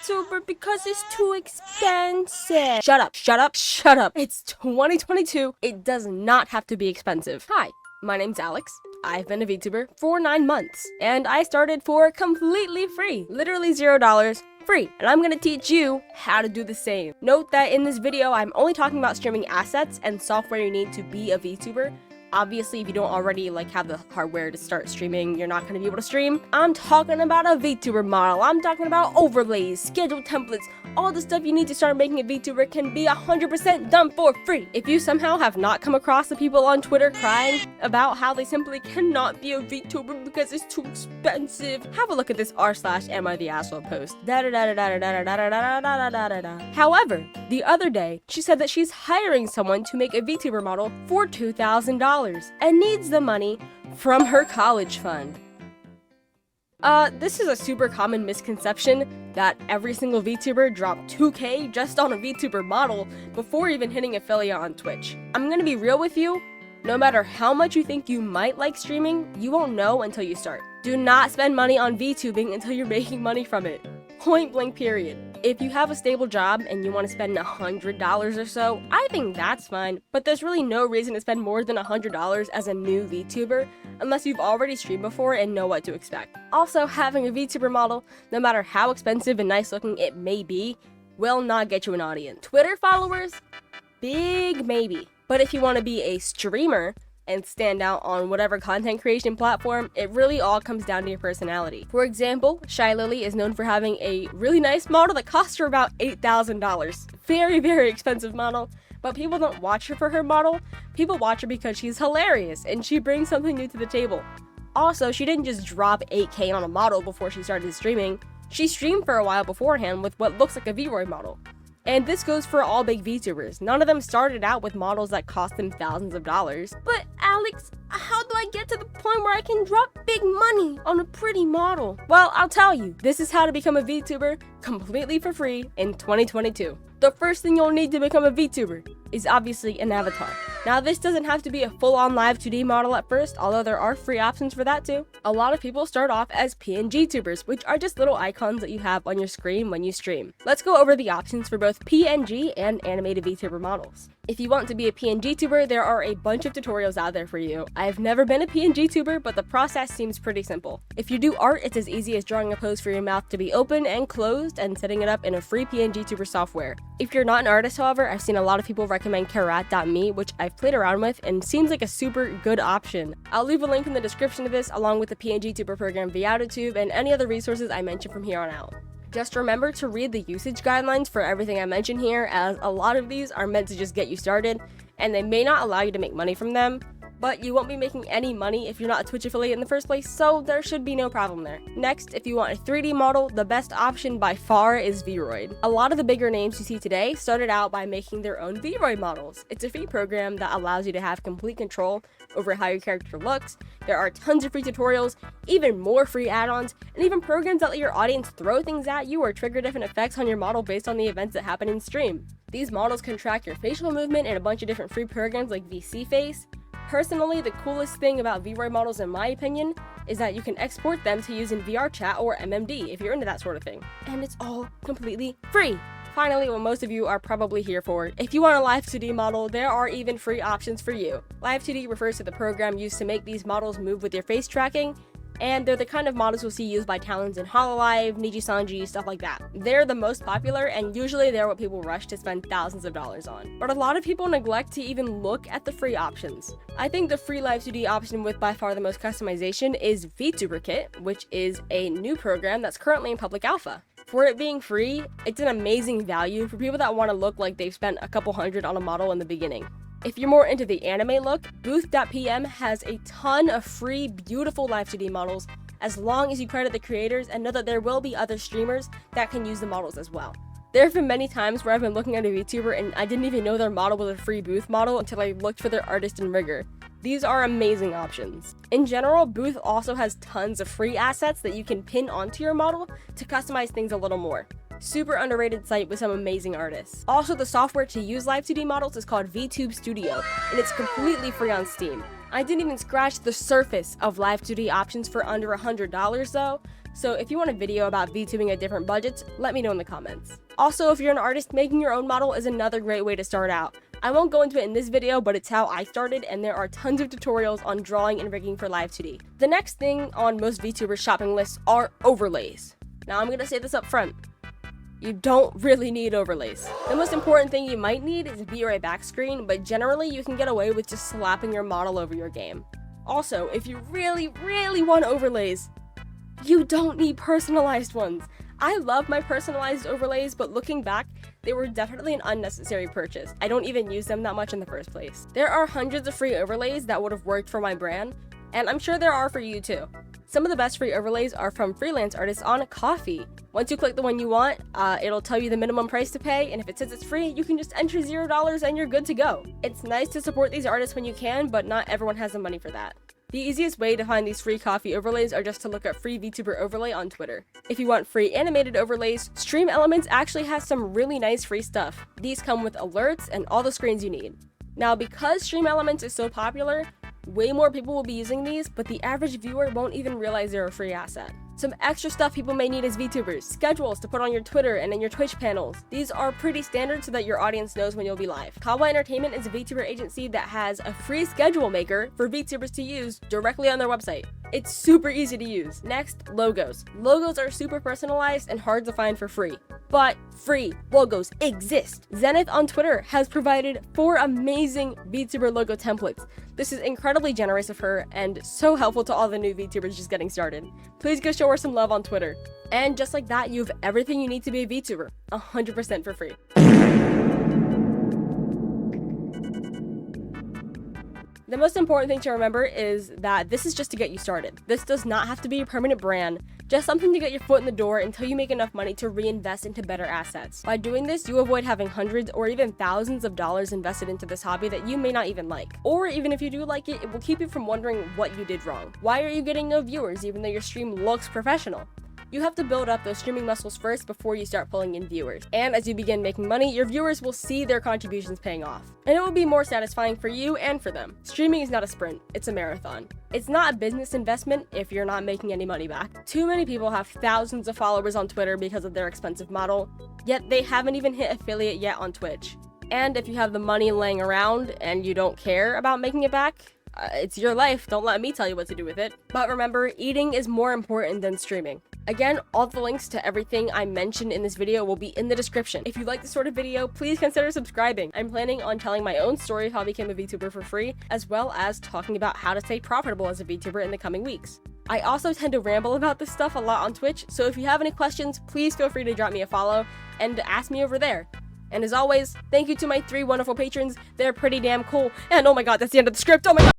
VTuber because it's too expensive. Shut up, shut up, shut up. It's 2022. It does not have to be expensive. Hi, my name's Alex. I've been a VTuber for 9 months, and I started for completely free, literally $0, free, and I'm gonna teach you how to do the same. Note that in this video, I'm only talking about streaming assets and software you need to be a VTuber. Obviously, if you don't already have the hardware to start streaming, you're not going to be able to stream. I'm talking about a VTuber model. I'm talking about overlays, schedule templates, all the stuff you need to start making a VTuber can be 100% done for free. If you somehow have not come across the people on Twitter crying about how they simply cannot be a VTuber because it's too expensive, have a look at this r/am-I-the-asshole post. However, the other day, she said that she's hiring someone to make a VTuber model for $2,000 and needs the money from her college fund. This is a super common misconception that every single VTuber dropped $2K just on a VTuber model before even hitting affiliate on Twitch. I'm gonna be real with you, no matter how much you think you might like streaming, you won't know until you start. Do not spend money on VTubing until you're making money from it. Point blank period. If you have a stable job and you want to spend $100 or so, I think that's fine, but there's really no reason to spend more than $100 as a new VTuber unless you've already streamed before and know what to expect. Also, having a VTuber model, no matter how expensive and nice looking it may be, will not get you an audience. Twitter followers? Big maybe. But if you want to be a streamer and stand out on whatever content creation platform, it really all comes down to your personality. For example, Shy Lily is known for having a really nice model that costs her about $8,000. Very, very expensive model, but people don't watch her for her model. People watch her because she's hilarious and she brings something new to the table. Also, she didn't just drop $8K on a model before she started streaming. She streamed for a while beforehand with what looks like a V-Roy model. And this goes for all big VTubers. None of them started out with models that cost them thousands of dollars. But Alex, how do I get to the point where I can drop big money on a pretty model? Well, I'll tell you, this is how to become a VTuber completely for free in 2022. The first thing you'll need to become a VTuber is obviously an avatar. Now, this doesn't have to be a full-on live 2D model at first, although there are free options for that too. A lot of people start off as PNG tubers, which are just little icons that you have on your screen when you stream. Let's go over the options for both PNG and animated VTuber models. If you want to be a PNG tuber, there are a bunch of tutorials out there for you. I've never been a PNG tuber, but the process seems pretty simple. If you do art, it's as easy as drawing a pose for your mouth to be open and closed and setting it up in a free PNG tuber software. If you're not an artist, however, I've seen a lot of people recommend Karat.me, which I've played around with and seems like a super good option. I'll leave a link in the description of this along with the PNG tuber program Vtubing and any other resources I mention from here on out. Just remember to read the usage guidelines for everything I mention here, as a lot of these are meant to just get you started, and they may not allow you to make money from them, but you won't be making any money if you're not a Twitch affiliate in the first place, so there should be no problem there. Next, if you want a 3D model, the best option by far is Vroid. A lot of the bigger names you see today started out by making their own Vroid models. It's a free program that allows you to have complete control over how your character looks. There are tons of free tutorials, even more free add-ons, and even programs that let your audience throw things at you or trigger different effects on your model based on the events that happen in stream. These models can track your facial movement in a bunch of different free programs like VC Face. Personally, the coolest thing about VRoid models, in my opinion, is that you can export them to use in VR chat or MMD if you're into that sort of thing. And it's all completely free. Finally, what most of you are probably here for, if you want a Live 2D model, there are even free options for you. Live 2D refers to the program used to make these models move with your face tracking, and they're the kind of models you'll see used by Talons in Hololive, Niji-Sanji, stuff like that. They're the most popular, and usually they're what people rush to spend thousands of dollars on. But a lot of people neglect to even look at the free options. I think the free Live 2D option with by far the most customization is VTuber Kit, which is a new program that's currently in public alpha. For it being free, it's an amazing value for people that want to look like they've spent a couple hundred on a model in the beginning. If you're more into the anime look, Booth.pm has a ton of free, beautiful Live 2D models as long as you credit the creators and know that there will be other streamers that can use the models as well. There have been many times where I've been looking at a VTuber and I didn't even know their model was a free Booth model until I looked for their artist and rigger. These are amazing options. In general, Booth also has tons of free assets that you can pin onto your model to customize things a little more. Super underrated site with some amazing artists. Also, the software to use Live 2D models is called VTube Studio, and it's completely free on Steam. I didn't even scratch the surface of Live 2D options for under $100 though. so if you want a video about VTubing at different budgets, let me know in the comments. Also, if you're an artist, making your own model is another great way to start out. I won't go into it in this video, but it's how I started, and there are tons of tutorials on drawing and rigging for Live 2D. The next thing on most VTubers' shopping lists are overlays. Now I'm gonna say this up front. You don't really need overlays. The most important thing you might need is a V-Ray back screen, but generally you can get away with just slapping your model over your game. Also, if you really want overlays, you don't need personalized ones. I love my personalized overlays, but looking back, they were definitely an unnecessary purchase. I don't even use them that much in the first place. There are hundreds of free overlays that would have worked for my brand, and I'm sure there are for you too. Some of the best free overlays are from freelance artists on Ko-fi. Once you click the one you want, it'll tell you the minimum price to pay, and if it says it's free, you can just enter $0 and you're good to go. It's nice to support these artists when you can, but not everyone has the money for that. The easiest way to find these free Ko-fi overlays are just to look up free VTuber overlay on Twitter. If you want free animated overlays, Stream Elements actually has some really nice free stuff. These come with alerts and all the screens you need. Now, because Stream Elements is so popular, way more people will be using these, but the average viewer won't even realize they're a free asset. Some extra stuff people may need as VTubers: schedules to put on your Twitter and in your Twitch panels. These are pretty standard so that your audience knows when you'll be live. Kawa Entertainment is a VTuber agency that has a free schedule maker for VTubers to use directly on their website. It's super easy to use. Next, logos. Logos are super personalized and hard to find for free. But free logos exist. Zenith on Twitter has provided 4 amazing VTuber logo templates. This is incredibly generous of her and so helpful to all the new VTubers just getting started. Please go show her some love on Twitter. And just like that, you have everything you need to be a VTuber, 100% for free. The most important thing to remember is that this is just to get you started. This does not have to be a permanent brand, just something to get your foot in the door until you make enough money to reinvest into better assets. By doing this, you avoid having hundreds or even thousands of dollars invested into this hobby that you may not even like. Or even if you do like it, it will keep you from wondering what you did wrong. Why are you getting no viewers even though your stream looks professional? You have to build up those streaming muscles first before you start pulling in viewers. And as you begin making money, your viewers will see their contributions paying off. And it will be more satisfying for you and for them. Streaming is not a sprint, it's a marathon. It's not a business investment if you're not making any money back. Too many people have thousands of followers on Twitter because of their expensive model, yet they haven't even hit affiliate yet on Twitch. And if you have the money laying around and you don't care about making it back, it's your life, don't let me tell you what to do with it. But remember, eating is more important than streaming. Again, all the links to everything I mentioned in this video will be in the description. If you like this sort of video, please consider subscribing. I'm planning on telling my own story of how I became a VTuber for free, as well as talking about how to stay profitable as a VTuber in the coming weeks. I also tend to ramble about this stuff a lot on Twitch, so if you have any questions, please feel free to drop me a follow and ask me over there. And as always, thank you to my 3 wonderful patrons. They're pretty damn cool. And oh my god, that's the end of the script. Oh my god.